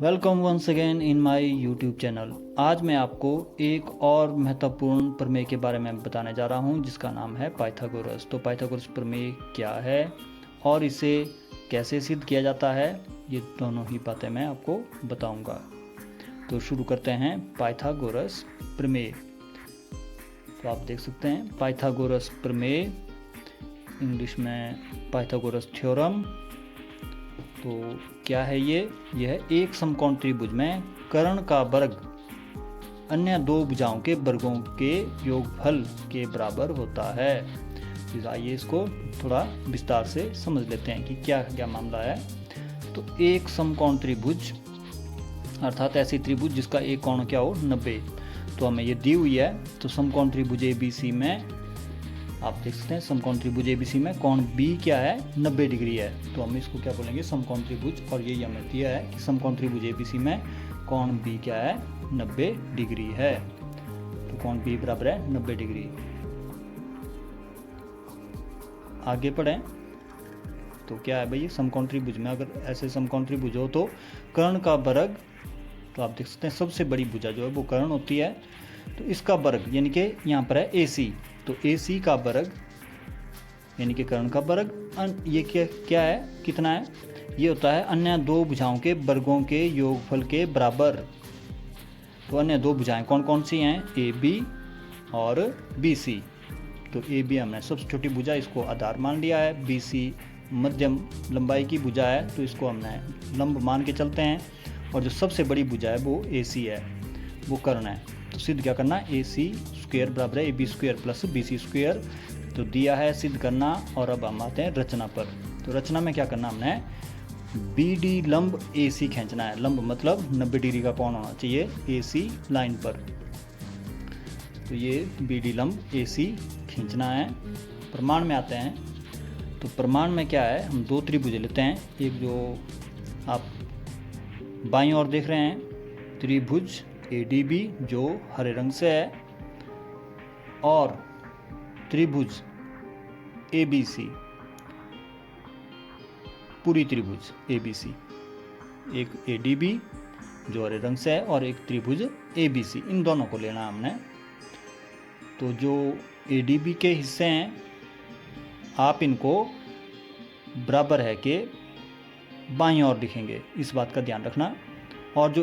Welcome once again in my YouTube channel. आज मैं आपको एक और महत्वपूर्ण प्रमेय के बारे में बताने जा रहा हूं जिसका नाम है पाइथागोरस। तो पाइथागोरस प्रमेय क्या है और इसे कैसे सिद्ध किया जाता है, ये दोनों ही बातें मैं आपको बताऊंगा। तो शुरू करते हैं पाइथागोरस प्रमेय। तो आप देख सकते हैं पाइथागोरस प्रमेय, इंग्लिश में पाइथागोरस थ्योरम। तो क्या है ये है एक समकोण त्रिभुज में कर्ण का वर्ग अन्य दो भुजाओं के वर्गों के योगफल के बराबर होता है। तो आइए इसको थोड़ा विस्तार से समझ लेते हैं कि क्या क्या मामला है। तो एक समकोण त्रिभुज अर्थात ऐसी त्रिभुज जिसका एक कोण क्या हो 90। तो हमें ये दी हुई है। तो समकोण त्रिभुज ABC में आप देख सकते हैं समकोण त्रिभुज ABC में कोण B क्या है 90 डिग्री है। तो हम इसको क्या बोलेंगे समकोण त्रिभुज, और यही हमें दिया है कि समकोण त्रिभुज ABC में कोण B क्या है 90 डिग्री है। तो कोण B बराबर है 90 डिग्री। आगे पढ़ें तो क्या है भाई समकोण त्रिभुज में अगर ऐसे समकोण त्रिभुज हो तो कर्ण का वर्ग, तो आप देख सकते हैं सबसे बड़ी भुजा जो है वो कर्ण होती है। तो इसका वर्ग यानी कि यहाँ पर है AC, तो AC का वर्ग यानी कि कर्ण का वर्ग ये क्या है कितना है, ये होता है अन्य दो भुजाओं के वर्गों के योगफल के बराबर। तो अन्य दो भुजाएं कौन कौन सी हैं AB और BC। तो AB हमने सबसे छोटी भुजा इसको आधार मान लिया है, BC मध्यम लंबाई की भुजा है तो इसको हमने लंब मान के चलते हैं, और जो सबसे बड़ी भुजा है वो AC है, वो कर्ण है। तो सिद्ध क्या करना, AC स्क्वायर बराबर है AB square plus BC square. तो दिया है सिद्ध करना। और अब हम आते हैं रचना पर। तो रचना में क्या करना, हमने BD लंब AC खींचना है। लंब मतलब 90 डिग्री का कोण होना चाहिए AC लाइन पर। तो ये BD लंब AC खींचना है। प्रमाण में आते हैं। तो प्रमाण में क्या है, हम दो त्रिभुज लेते हैं। एक जो आप बाईं ओर देख रहे हैं त्रिभुज ADB जो हरे रंग से है, और त्रिभुज ABC पूरी त्रिभुज ABC। एक ADB जो हरे रंग से है और एक त्रिभुज ABC, इन दोनों को लेना हमने। तो जो ADB के हिस्से हैं आप इनको बराबर है कि बाईं ओर लिखेंगे, इस बात का ध्यान रखना। और जो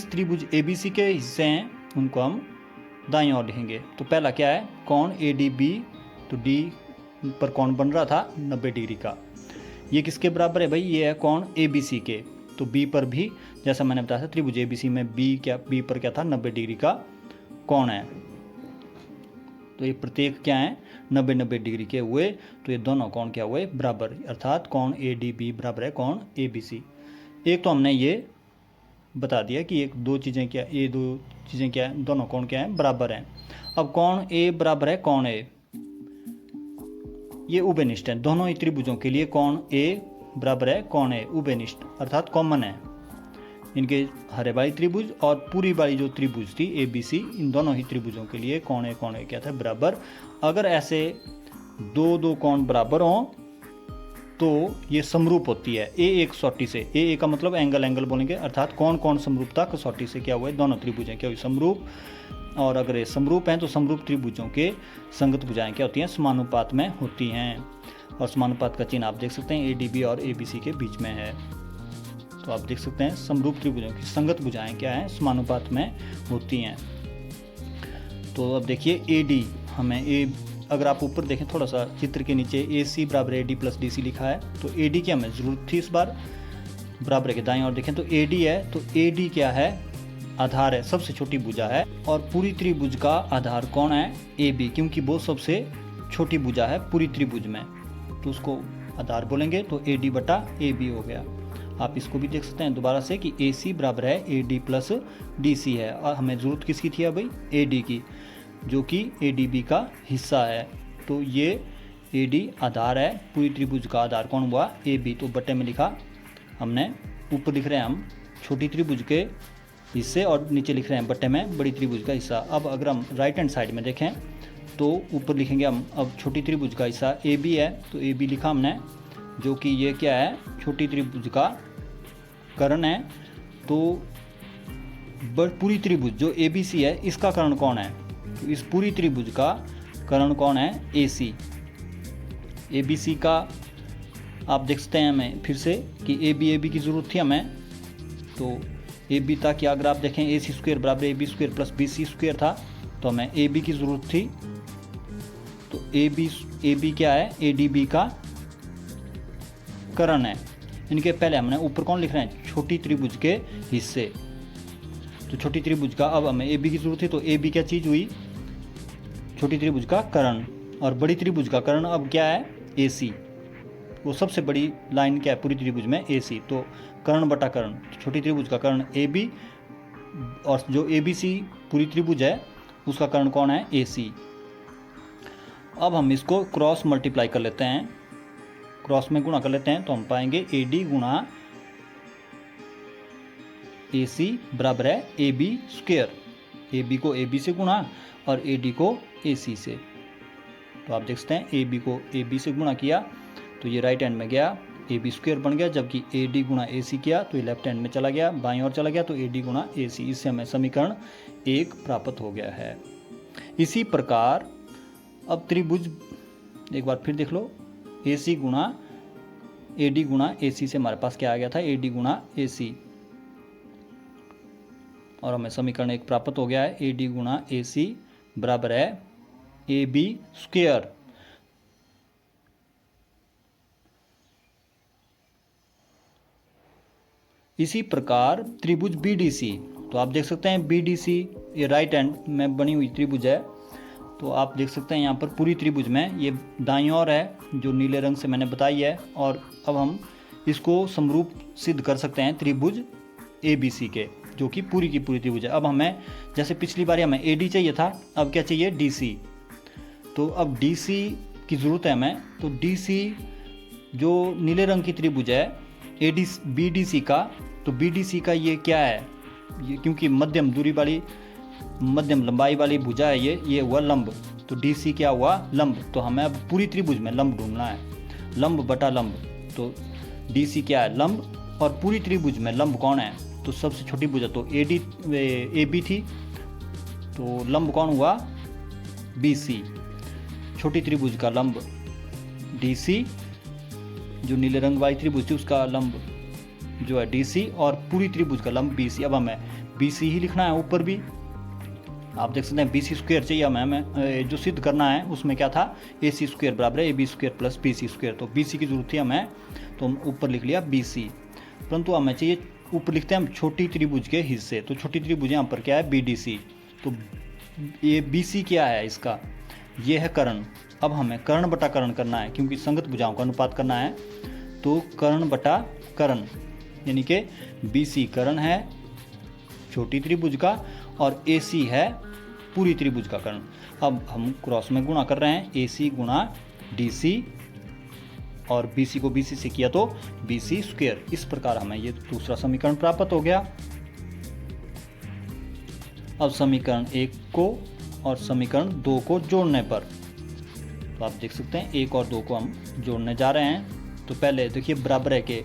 त्रिभुज ABC के हिस्से हैं उनको हम दाईं ओर लिखेंगे। तो पहला क्या है कोण ADB, तो D पर कोण बन रहा था 90 डिग्री का, ये किसके बराबर है भाई, ये है कोण ABC के। तो B पर भी जैसा मैंने बताया था त्रिभुज ABC में B पर क्या था 90 डिग्री का कोण है। तो ये प्रत्येक क्या है 90 डिग्री के हुए। तो ये दोनों कोण क्या हुए बराबर, अर्थात कोण ADB बराबर है कोण ABC। एक तो हमने ये बता दिया कि एक दो चीज़ें क्या, ये दो चीज़ें क्या है, दोनों कोण क्या है बराबर हैं। अब कोण A बराबर है कोण A, ये उभयनिष्ठ है। दोनों ही त्रिभुजों के लिए कोण A बराबर है कोण A उभयनिष्ठ अर्थात कॉमन है। इनके हरे वाली त्रिभुज और पूरी वाली जो त्रिभुज थी ABC, इन दोनों ही त्रिभुजों के लिए कोण A क्या था बराबर। अगर ऐसे दो कोण बराबर हों तो ये समरूप होती है A कसौटी से। A का मतलब एंगल बोलेंगे, अर्थात कौन समरूपता कसौटी से क्या हुआ, दोनों त्रिभुजें क्या हुई समरूप। और अगर ये समरूप हैं तो समरूप त्रिभुजों के संगत भुजाएं क्या होती हैं समानुपात में होती हैं। और समानुपात का चिन्ह आप देख सकते हैं ADB और ABC के बीच में है। तो आप देख सकते हैं समरूप त्रिभुजों की संगत भुजाएं क्या हैं समानुपात में होती हैं। तो अब देखिए AD हमें अगर आप ऊपर देखें थोड़ा सा चित्र के नीचे AC बराबर AD प्लस DC लिखा है। तो AD की हमें ज़रूरत थी इस बार, बराबर के दाएं और देखें तो AD है। तो AD क्या है, आधार है, सबसे छोटी भुजा है। और पूरी त्रिभुज का आधार कौन है AB, क्योंकि वो सबसे छोटी भुजा है पूरी त्रिभुज में, तो उसको आधार बोलेंगे। तो AD बटा AB हो गया। आप इसको भी देख सकते हैं दोबारा से कि AC बराबर है AD प्लस DC है। और हमें ज़रूरत किसकी थी भाई AD की, जो कि ADB का हिस्सा है। तो ये AD आधार है, पूरी त्रिभुज का आधार कौन हुआ AB। तो बटे में लिखा हमने, ऊपर लिख रहे हैं हम छोटी त्रिभुज के हिस्से और नीचे लिख रहे हैं बटे में बड़ी त्रिभुज का हिस्सा। अब अगर हम राइट हैंड साइड में देखें तो ऊपर लिखेंगे हम अब छोटी त्रिभुज का हिस्सा AB है। तो AB लिखा हमने, जो कि ये क्या है छोटी त्रिभुज का कर्ण है। तो पूरी त्रिभुज जो ABC है इसका कर्ण कौन है? तो इस पूरी त्रिभुज का कर्ण कौन है? AC। ABC का आप देख सकते हैं हमें फिर से कि AB की ज़रूरत थी हमें, तो AB था कि अगर आप देखें AC² बराबर AB² प्लस BC² था, तो हमें AB की ज़रूरत थी। तो AB क्या है? ADB का कर्ण है। इनके पहले हमने ऊपर कौन लिख रहे हैं? छोटी त्रिभुज के हिस्से। तो छोटी त्रिभुज का अब हमें AB की ज़रूरत है, तो AB क्या चीज़ हुई? छोटी त्रिभुज का कर्ण। और बड़ी त्रिभुज का कर्ण अब क्या है? AC। वो सबसे बड़ी लाइन क्या है पूरी त्रिभुज में? AC। तो कर्ण बटा कर्ण, छोटी त्रिभुज का कर्ण AB, और जो ABC पूरी त्रिभुज है उसका कर्ण कौन है? AC। अब हम इसको क्रॉस मल्टीप्लाई कर लेते हैं, क्रॉस में गुणा कर लेते हैं, तो हम पाएंगे AD गुणा AC बराबर है AB²। AB को AB से गुणा और AD को AC से। तो आप देख सकते हैं AB को AB से गुणा किया तो ये राइट हैंड में गया, AB² बन गया, जबकि AD गुणा AC किया तो ये लेफ्ट हैंड में चला गया, बाईं ओर चला गया, तो AD गुणा AC। इससे हमें समीकरण 1 प्राप्त हो गया है। इसी प्रकार अब त्रिभुज एक बार फिर देख लो, AC गुणा AD गुणा AC से हमारे पास क्या आ गया था? AD गुणा AC, और हमें समीकरण 1 प्राप्त हो गया है। AD गुणा AC बराबर है AB²। इसी प्रकार त्रिभुज BDC, तो आप देख सकते हैं BDC ये राइट हैंड में बनी हुई त्रिभुज है। तो आप देख सकते हैं यहाँ पर पूरी त्रिभुज में ये दाईं ओर है जो नीले रंग से मैंने बताई है, और अब हम इसको समरूप सिद्ध कर सकते हैं त्रिभुज ABC के, जो कि पूरी की पूरी त्रिभुज है। अब हमें जैसे पिछली बार हमें AD चाहिए था, अब क्या चाहिए? DC। तो अब DC की ज़रूरत है हमें, तो DC जो नीले रंग की त्रिभुज है BDC का, तो BDC का ये क्या है? ये क्योंकि मध्यम दूरी वाली, मध्यम लंबाई वाली भुजा है ये हुआ लंब, तो DC क्या हुआ? लंब। तो हमें अब पूरी त्रिभुज में लंब ढूंढना है, लंब बटा लंब। तो DC क्या है? लंब। और पूरी त्रिभुज में लंब कौन है? तो सबसे छोटी भुजा तो AB थी, तो लंब कौन हुआ? BC। छोटी त्रिभुज का लंब DC, जो नीले रंग वाली त्रिभुज थी उसका लंब जो है DC, और पूरी त्रिभुज का लंब BC। अब हमें BC ही लिखना है ऊपर भी, आप देख सकते हैं BC² चाहिए हमें जो सिद्ध करना है उसमें क्या था? AC² बराबर है AB² प्लस BC²। तो BC की जरूरत थी हमें, तो हम ऊपर लिख लिया BC, परंतु हमें चाहिए ऊपर लिखते हैं हम छोटी त्रिभुज के हिस्से। तो छोटी त्रिभुज यहाँ पर क्या है? BDC। तो ये BC क्या है इसका? ये है कर्ण। अब हमें कर्ण बटा कर्ण करना है, क्योंकि संगत भुजाओं का अनुपात करना है, तो कर्ण बटा कर्ण, यानी कि BC कर्ण है छोटी त्रिभुज का और AC है पूरी त्रिभुज का कर्ण। अब हम क्रॉस में गुणा कर रहे हैं, AC गुणा DC, और BC को BC से किया तो BC²। इस प्रकार हमें ये दूसरा समीकरण प्राप्त हो गया। अब समीकरण 1 को और समीकरण 2 को जोड़ने पर, तो आप देख सकते हैं 1 और 2 को हम जोड़ने जा रहे हैं। तो पहले देखिए बराबर है के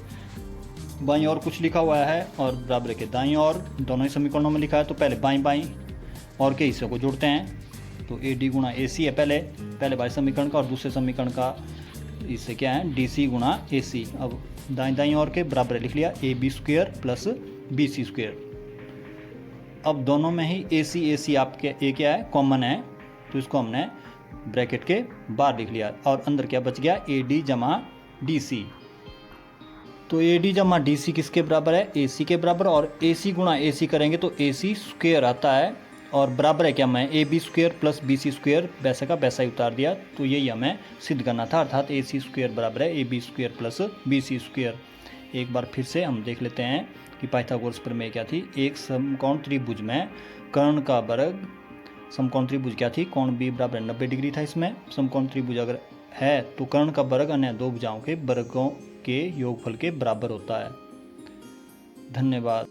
बाईं ओर कुछ लिखा हुआ है और बराबर है के दाईं ओर, दोनों ही समीकरणों में लिखा है। तो पहले बाईं और के हिस्से को जोड़ते हैं। तो AD गुणा AC है पहले वाले समीकरण का, और दूसरे समीकरण का इससे क्या है? DC गुणा AC। अब दाईं ओर के बराबर लिख लिया AB² प्लस BC²। अब दोनों में ही AC आपके A क्या है? कॉमन है, तो इसको हमने ब्रैकेट के बाहर लिख लिया, और अंदर क्या बच गया? AD जमा DC। तो AD जमा DC किसके बराबर है? AC के बराबर, और AC गुणा AC करेंगे तो AC² आता है, और बराबर है क्या? मैं AB² प्लस BC² वैसे का वैसा ही उतार दिया। तो यही हमें सिद्ध करना था, अर्थात AC² बराबर है AB² प्लस BC²। एक बार फिर से हम देख लेते हैं कि पाइथागोरस प्रमेय क्या थी। एक समकोण त्रिभुज में कर्ण का वर्ग, समकोण त्रिभुज क्या थी? कोण B बराबर 90 डिग्री था। इसमें समकोण त्रिभुज अगर है तो कर्ण का वर्ग अन्य दो भुजाओं के वर्गों के योगफल के बराबर होता है। धन्यवाद।